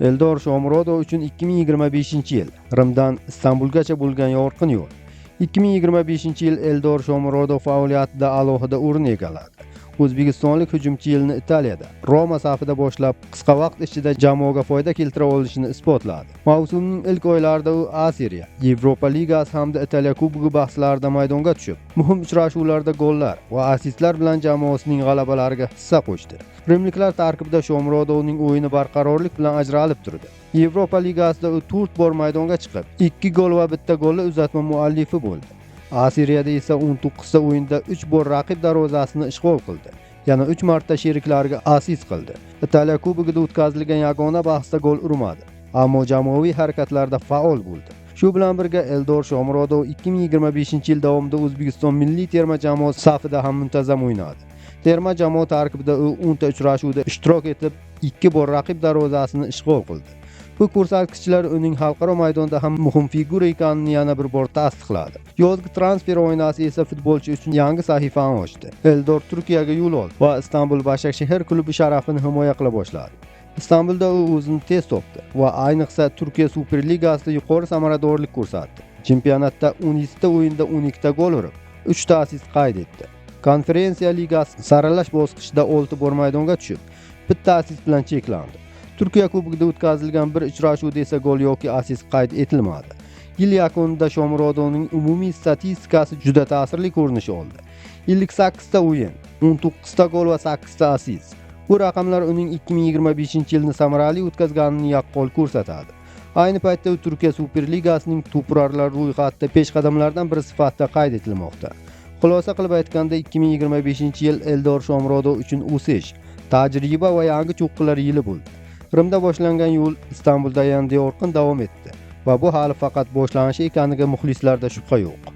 Eldor Shomurodov uchun 2025-yil Rimdan Istanbulgacha bo'lgan yorqin yo'l. 2025-yil Eldor Shomurodov faoliyatida alohida o'rin egalladi. O'zbekistonlik hujumchi yilni Italiyada, Roma safida boshlab, qisqa vaqt ichida jamoaga foyda keltira olishini isbotladi. Mavsumning ilk oylarida u A Seriya, Yevropa Ligasi hamda Italiya Kubogi bahslarida maydonga tushib, muhim uchrashuvlarda gollar va assistlar bilan jamoasining g'alabalariga hissa qo'shdi. Rimliklar tarkibida Shomurodovning o'yini barqarorlik bilan ajralib turdi. Yevropa Ligasida u 4 bor maydonga chiqib, 2 gol va bitta golli uzatma muallifi bo'ldi. A Seriyada esa 19 ta o'yinda 3 bor raqib darvozasini ishg'ol qildi. Yana 3 marta sheriklariga assist qildi. Italiya Kubogida o'tkazilgan yagona bahsda gol urmadi, ammo jamoaviy harakatlarda faol bo'ldi. Shu bilan birga Eldor Shomurodov 2025-yil davomida O'zbekiston milliy terma jamoasi safida ham muntazam o'ynadi. Terma jamoa tarkibida u 10 ta uchrashuvda ishtirok etib, 2 bor raqib darvozasini ishg'ol qildi. Bu ko'rsatkichlar uning xalqaro maydonda ham muhim figura ekanini yana bir bor tasdiqladi. Yozgi transfer oynasi esa futbolchi uchun yangi sahifani ochdi. Eldor Turkiyaga yo'l oldi va Istanbul Başakşehir klubi sharafini himoya qila boshladi. Istanbulda u o'zini tez topdi va ayniqsa Turkiya Super Ligasida yuqori samaradorlik ko'rsatdi. Chempionatda 17 ta o'yinda 12 ta gol urib, 3 ta assist qayd etdi. Konferensiya ligasi saralash bosqichida 6 bor maydonga tushib, bitta assist bilan cheklandi. Turkiya Kubogida o'tkazilgan bir uchrashuvda esa gol yoki assist qayd etilmadi. Yil yakunida Shomurodovning umumiy statistikasi juda ta'sirli ko'rinish oldi. 58 ta o'yin, 19 ta gol va 8 ta assist. Bu raqamlar uning 2025-yilni samarali o'tkazganini yaqqol ko'rsatadi. Ayni paytda u Turkiya Super Ligasining to'purarlar ro'yxatida peshqadamlardan biri sifatida qayd etilmoqda. Xulosa qilib aytganda 2025-yil Eldor Shomurodov uchun o'sish, tajriba va yangi cho'qqilar yili bo'ldi. Rimda boshlangan yo'l Istanbulda yanada yorqin davom etdi va bu hali faqat boshlanishi ekaniga muxlislarda shubha yo'q.